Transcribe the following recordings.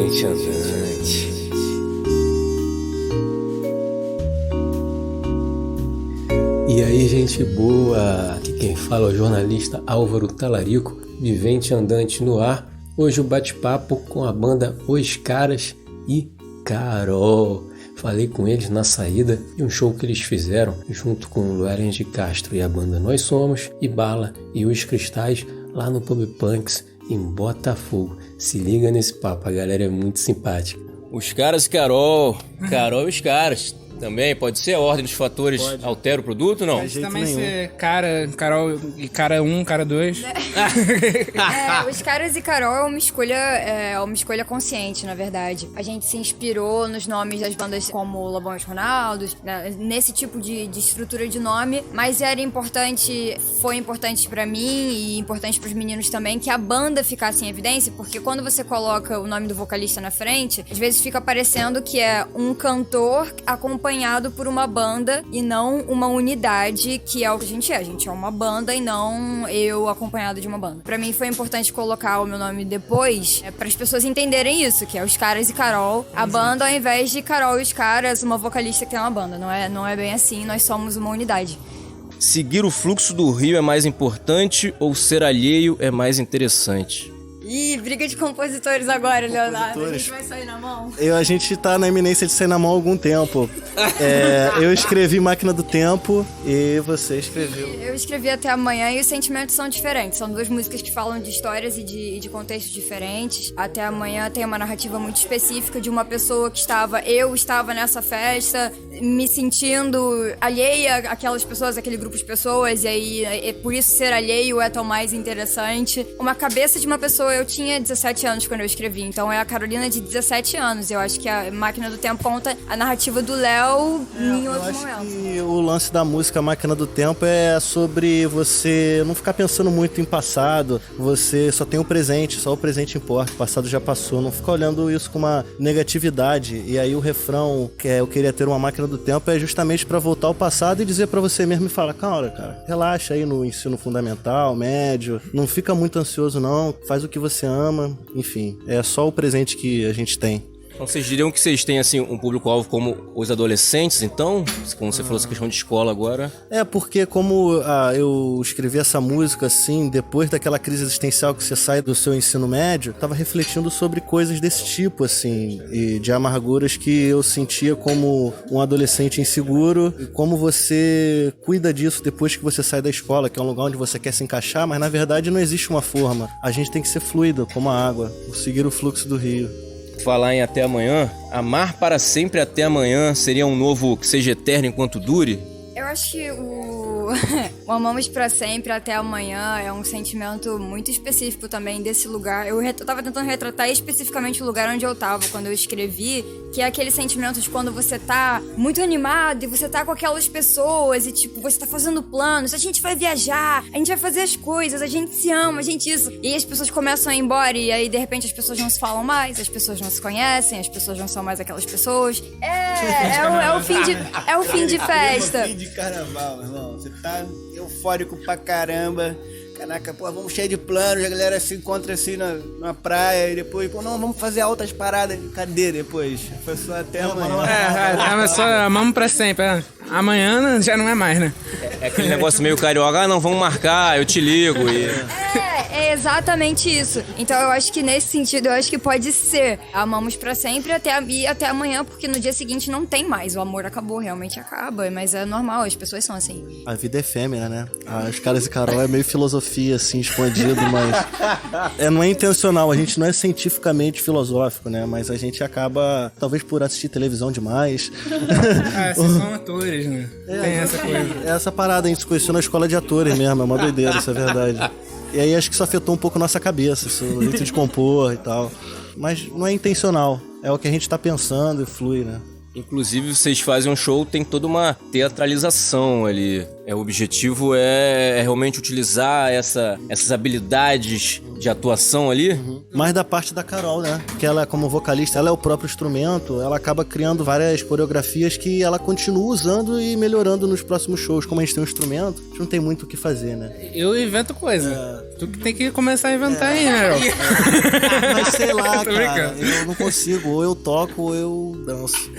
Vivente Andante. E aí, gente boa, aqui quem fala é o jornalista Álvaro Talarico, Vivente Andante no ar. Hoje o bate-papo com a banda Os Caras e Carol. Falei com eles na saída de um show que eles fizeram junto com o Luerens de Castro e a banda Nós Somos, e Bala e Os Cristais lá no Pub Punks em Botafogo. Se liga nesse papo, a galera é muito simpática. Os Caras e Carol. Carol e os Caras. Também pode ser a ordem dos fatores altera o produto, não? Pode também ser Carol e cara 1, cara 2. Os Caras e Carol é uma escolha consciente, na verdade. A gente se inspirou nos nomes das bandas como Lobão e os Ronaldos, né, nesse tipo de estrutura de nome, mas foi importante pra mim e importante pros meninos também que a banda ficasse em evidência, porque quando você coloca o nome do vocalista na frente, às vezes fica parecendo que é um cantor acompanhado por uma banda e não uma unidade, que é o que a gente é. A gente é uma banda e não eu acompanhado de uma banda. Pra mim foi importante colocar o meu nome depois, para as pessoas entenderem isso, que é Os Caras e Carol. A banda, ao invés de Carol e os Caras, uma vocalista que tem uma banda. Não é bem assim, nós somos uma unidade. Seguir o fluxo do rio é mais importante ou ser alheio é mais interessante? Ih, briga de compositores agora, Leonardo. A gente vai sair na mão? A gente tá na iminência de sair na mão há algum tempo. Eu escrevi Máquina do Tempo e você escreveu. Eu escrevi Até Amanhã e os sentimentos são diferentes. São duas músicas que falam de histórias e de contextos diferentes. Até Amanhã tem uma narrativa muito específica de uma pessoa que eu estava nessa festa, me sentindo alheia àquelas pessoas, àquele grupo de pessoas, e aí por isso ser alheio é tão mais interessante. Uma cabeça de uma pessoa. Eu tinha 17 anos quando eu escrevi, então é a Carolina de 17 anos. Eu acho que a Máquina do Tempo conta a narrativa do Léo em outros momentos. E o lance da música Máquina do Tempo é sobre você não ficar pensando muito em passado, você só tem o presente, só o presente importa, o passado já passou, não ficar olhando isso com uma negatividade. E aí o refrão, que é Eu Queria Ter Uma Máquina do Tempo, é justamente pra voltar ao passado e dizer pra você mesmo e falar, cara, relaxa aí no ensino fundamental, médio, não fica muito ansioso não, faz o que você ama, enfim, é só o presente que a gente tem. Então vocês diriam que vocês têm assim um público-alvo como os adolescentes, então? Como você falou essa questão de escola agora. Porque como eu escrevi essa música assim, depois daquela crise existencial que você sai do seu ensino médio, tava refletindo sobre coisas desse tipo, assim, e de amarguras que eu sentia como um adolescente inseguro, e como você cuida disso depois que você sai da escola, que é um lugar onde você quer se encaixar, mas na verdade não existe uma forma. A gente tem que ser fluido, como a água, seguir o fluxo do rio. Falar em Até Amanhã, amar para sempre até amanhã seria um novo que seja eterno enquanto dure? Eu acho que o Amamos pra Sempre até amanhã é um sentimento muito específico também desse lugar. Eu tava tentando retratar especificamente o lugar onde eu tava quando eu escrevi, que é aquele sentimento de quando você tá muito animado e você tá com aquelas pessoas e tipo, você tá fazendo planos, a gente vai viajar, a gente vai fazer as coisas, a gente se ama, a gente isso. E aí as pessoas começam a ir embora e aí de repente as pessoas não se falam mais, as pessoas não se conhecem, as pessoas não são mais aquelas pessoas. É o fim de festa. Fim de carnaval, irmão. Você tá eufórico pra caramba. Caraca, vamos cheio de planos, a galera se encontra assim na praia e depois, vamos fazer altas paradas. Cadê depois? Foi só até amanhã. Só amamos pra sempre. Amanhã já não é mais, né? É aquele negócio meio carioca, não, vamos marcar, eu te ligo e... É exatamente isso. Então eu acho que nesse sentido, eu acho que pode ser amamos pra sempre até amanhã, porque no dia seguinte não tem mais. O amor acabou, realmente acaba, mas é normal, as pessoas são assim. A vida é efêmera, né? Os Caras e Carol é meio filosofia, assim, escondido, mas... não é intencional, a gente não é cientificamente filosófico, né? Mas a gente acaba, talvez por assistir televisão demais... Vocês são atores, né? Tem essa coisa. Essa parada a gente se conheceu na escola de atores mesmo, é uma doideira, isso é verdade. E aí acho que isso afetou um pouco a nossa cabeça, o jeito de compor e tal. Mas não é intencional, é o que a gente tá pensando e flui, né? Inclusive, vocês fazem um show, tem toda uma teatralização ali. O objetivo é realmente utilizar essas habilidades de atuação ali. Mais da parte da Carol, né? Que ela, como vocalista, ela é o próprio instrumento, ela acaba criando várias coreografias que ela continua usando e melhorando nos próximos shows. Como a gente tem um instrumento, a gente não tem muito o que fazer, né? Eu invento coisa. Tu que tem que começar a inventar aí, né, Léo? Mas sei lá, Tô cara, brincando. eu não consigo. Ou eu toco, ou eu danço.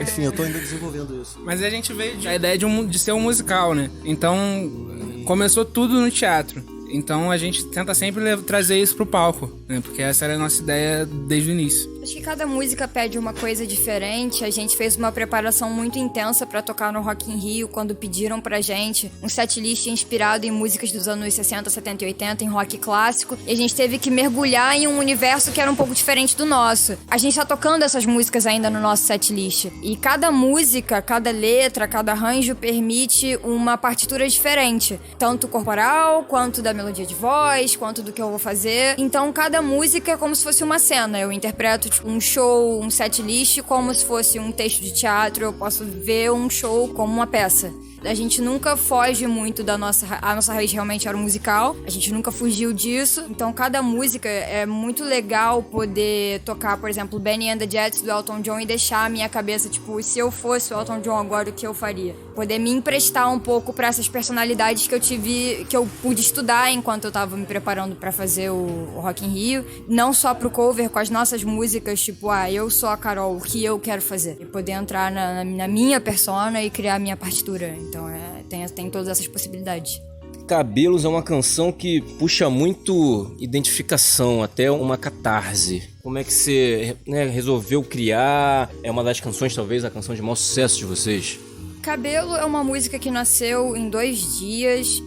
Enfim, eu tô ainda desenvolvendo isso. Mas a gente veio da ideia de ser um musical, né? Então, começou tudo no teatro. Então a gente tenta sempre trazer isso pro palco, né? Porque essa era a nossa ideia desde o início. Acho que cada música pede uma coisa diferente. A gente fez uma preparação muito intensa pra tocar no Rock in Rio, quando pediram pra gente um setlist inspirado em músicas dos anos 60, 70 e 80, em rock clássico. E a gente teve que mergulhar em um universo que era um pouco diferente do nosso. A gente tá tocando essas músicas ainda no nosso setlist. E cada música, cada letra, cada arranjo permite uma partitura diferente. Tanto corporal, quanto da melodia de voz, quanto do que eu vou fazer. Então cada música é como se fosse uma cena. Eu interpreto um show, um setlist, como se fosse um texto de teatro. Eu posso ver um show como uma peça. A gente nunca foge muito da nossa... A nossa raiz realmente era o musical. A gente nunca fugiu disso. Então, cada música é muito legal poder tocar, por exemplo, Benny and the Jets do Elton John e deixar a minha cabeça, tipo, se eu fosse o Elton John agora, o que eu faria? Poder me emprestar um pouco pra essas personalidades que eu tive... Que eu pude estudar enquanto eu tava me preparando pra fazer o Rock in Rio. Não só pro cover, com as nossas músicas, tipo, eu sou a Carol, o que eu quero fazer? E poder entrar na minha persona e criar a minha partitura. Então, tem todas essas possibilidades. Cabelos é uma canção que puxa muito identificação, até uma catarse. Como é que você resolveu criar? É uma das canções, talvez, a canção de maior sucesso de vocês? Cabelo é uma música que nasceu em 2 dias.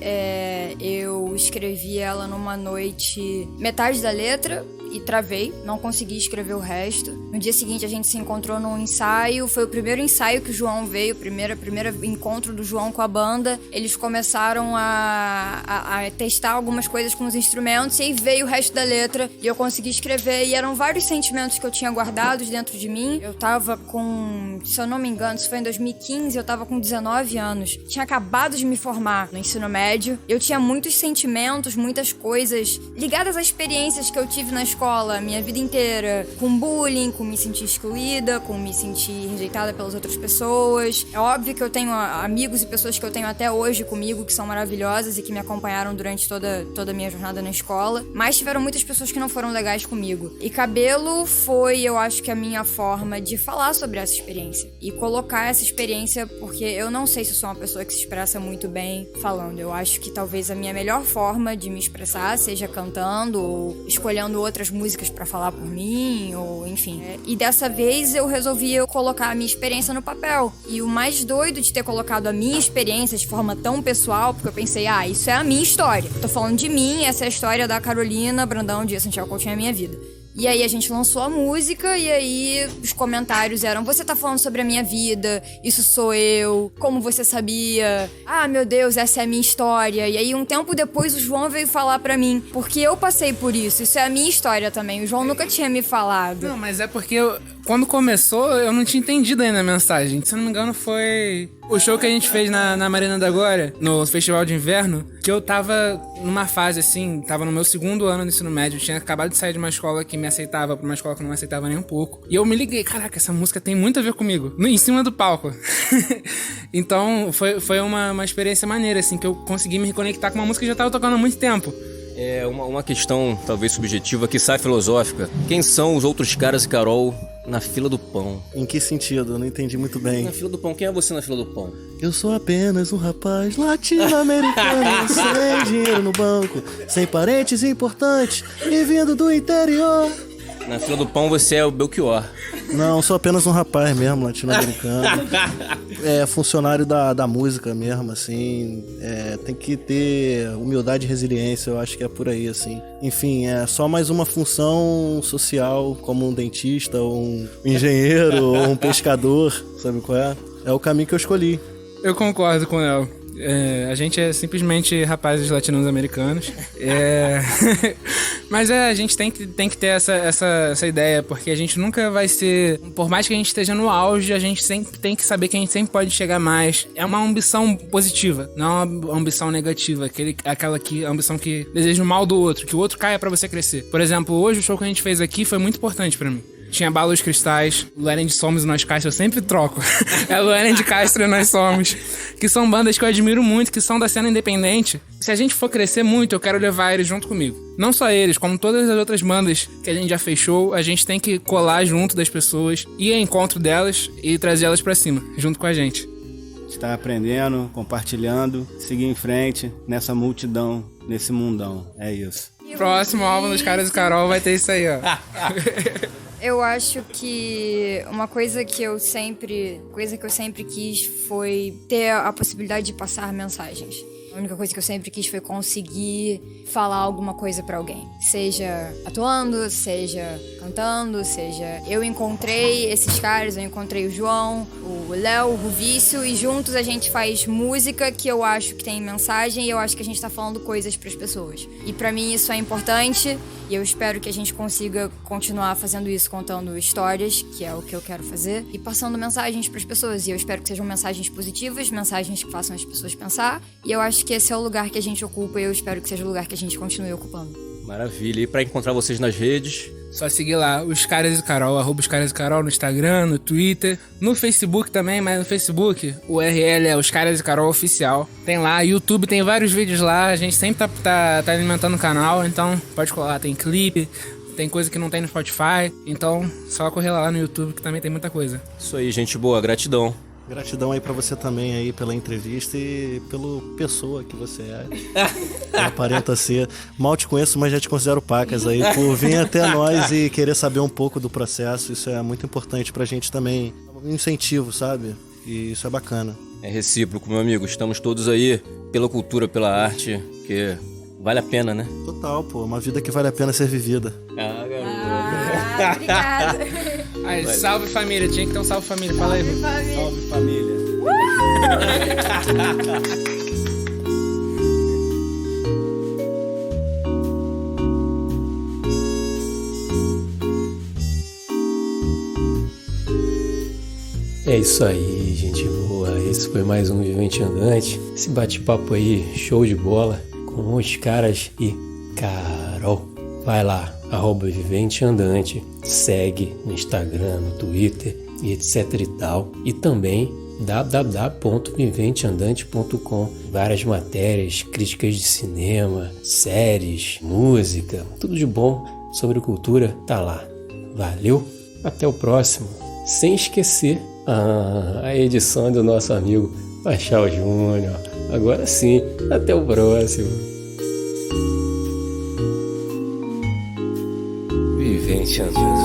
Eu escrevi ela numa noite, metade da letra, e travei, não consegui escrever o resto. No dia seguinte a gente se encontrou num ensaio, foi o primeiro ensaio que o João veio, primeiro encontro do João com a banda. Eles começaram a testar algumas coisas com os instrumentos, e aí veio o resto da letra e eu consegui escrever, e eram vários sentimentos que eu tinha guardados dentro de mim. Eu tava com, se eu não me engano, isso foi em 2015, eu tava com 19 anos. Tinha acabado de me formar no ensino médio. Eu tinha muitos sentimentos, muitas coisas ligadas a experiências que eu tive na escola a minha vida inteira, com bullying, com me sentir excluída, com me sentir rejeitada pelas outras pessoas. É óbvio que eu tenho amigos e pessoas que eu tenho até hoje comigo, que são maravilhosas e que me acompanharam durante toda a minha jornada na escola, mas tiveram muitas pessoas que não foram legais comigo. E Cabelo foi, eu acho que a minha forma de falar sobre essa experiência e colocar essa experiência, porque eu não sei se eu sou uma pessoa que se expressa muito bem falando. Eu acho que talvez a minha melhor forma de me expressar seja cantando ou escolhendo outras músicas pra falar por mim, ou enfim. E dessa vez eu resolvi colocar a minha experiência no papel. E o mais doido de ter colocado a minha experiência de forma tão pessoal, porque eu pensei, isso é a minha história. Tô falando de mim, essa é a história da Carolina Brandão de Santiago Coutinho, é a minha vida. E aí a gente lançou a música, e aí os comentários eram: você tá falando sobre a minha vida, isso sou eu, como você sabia? Ah, meu Deus, essa é a minha história. E aí um tempo depois o João veio falar pra mim, porque eu passei por isso é a minha história também. O João nunca tinha me falado. Não, mas é porque quando começou, eu não tinha entendido ainda a mensagem. Se eu não me engano, foi o show que a gente fez na Marina da Glória, no Festival de Inverno, que eu tava numa fase assim, tava no meu 2º ano do ensino médio, eu tinha acabado de sair de uma escola que me aceitava pra uma escola que não me aceitava nem um pouco. E eu me liguei, caraca, essa música tem muito a ver comigo, em cima do palco. Então, foi uma experiência maneira, assim, que eu consegui me reconectar com uma música que já tava tocando há muito tempo. É uma questão, talvez subjetiva, que sai filosófica. Quem são os outros caras e Carol na fila do pão? Em que sentido? Eu não entendi muito bem. Na fila do pão, quem é você na fila do pão? Eu sou apenas um rapaz latino-americano, sem dinheiro no banco, sem parentes importantes e vindo do interior. Na fila do pão você é o Belchior. Não, sou apenas um rapaz mesmo, latino-americano. Funcionário da música mesmo, assim. Tem que ter humildade e resiliência, eu acho que é por aí, assim. Enfim, é só mais uma função social, como um dentista, ou um engenheiro, ou um pescador, sabe qual é? É o caminho que eu escolhi. Eu concordo com o Léo. A gente é simplesmente rapazes latino-americanos. Mas a gente tem que ter essa ideia, porque a gente nunca vai ser... Por mais que a gente esteja no auge, a gente sempre tem que saber que a gente sempre pode chegar mais. É uma ambição positiva, não uma ambição negativa. Aquela ambição que deseja o mal do outro, que o outro caia pra você crescer. Por exemplo, hoje o show que a gente fez aqui foi muito importante pra mim. Tinha Bala Os Cristais, Luelen de Somos e Nós Castro, eu sempre troco. É Luelen de Castro e Nós Somos. Que são bandas que eu admiro muito, que são da cena independente. Se a gente for crescer muito, eu quero levar eles junto comigo. Não só eles, como todas as outras bandas que a gente já fechou, a gente tem que colar junto das pessoas, ir ao encontro delas e trazer elas pra cima, junto com a gente. Estar aprendendo, compartilhando, seguir em frente nessa multidão, nesse mundão. É isso. Próximo álbum dos Caras e Carol vai ter isso aí, ó. Eu acho que uma coisa que eu sempre quis foi ter a possibilidade de passar mensagens. A única coisa que eu sempre quis foi conseguir falar alguma coisa pra alguém. Seja atuando, seja cantando, seja... Eu encontrei esses caras, eu encontrei o João, o Léo, o Ruvício, e juntos a gente faz música que eu acho que tem mensagem e eu acho que a gente tá falando coisas pras pessoas. E pra mim isso é importante e eu espero que a gente consiga continuar fazendo isso, contando histórias, que é o que eu quero fazer, e passando mensagens pras pessoas. E eu espero que sejam mensagens positivas, mensagens que façam as pessoas pensar, e eu acho que esse é o lugar que a gente ocupa e eu espero que seja o lugar que a gente continue ocupando. Maravilha. E pra encontrar vocês nas redes? Só seguir lá, Os Caras e Carol, @Os Caras e Carol no Instagram, no Twitter, no Facebook também, mas no Facebook o URL é Os Caras e Carol Oficial. Tem lá, YouTube tem vários vídeos lá, a gente sempre tá alimentando o canal, então pode colar, tem clipe, tem coisa que não tem no Spotify, então só correr lá no YouTube que também tem muita coisa. Isso aí, gente boa, gratidão. Gratidão aí pra você também aí pela entrevista e pela pessoa que você é. Aparenta ser. Mal te conheço, mas já te considero pacas aí por vir até nós e querer saber um pouco do processo. Isso é muito importante pra gente também. Um incentivo, sabe? E isso é bacana. É recíproco, meu amigo. Estamos todos aí pela cultura, pela arte, que vale a pena, né? Total, pô. Uma vida que vale a pena ser vivida. Ah, garoto. Obrigada. Aí, salve família, tinha que ter um salve família, fala aí. Salve, família. É isso aí, gente boa. Esse foi mais um Vivente Andante. Esse bate-papo aí, show de bola, com Os Caras e Carol. Vai lá, @Vivente Andante. Segue no Instagram, no Twitter e etc e tal. E também www.viventeandante.com. Várias matérias, críticas de cinema, séries, música, tudo de bom sobre cultura tá lá. Valeu, até o próximo. Sem esquecer a edição do nosso amigo Pachal Júnior. Agora sim, até o próximo. Vivente Andante.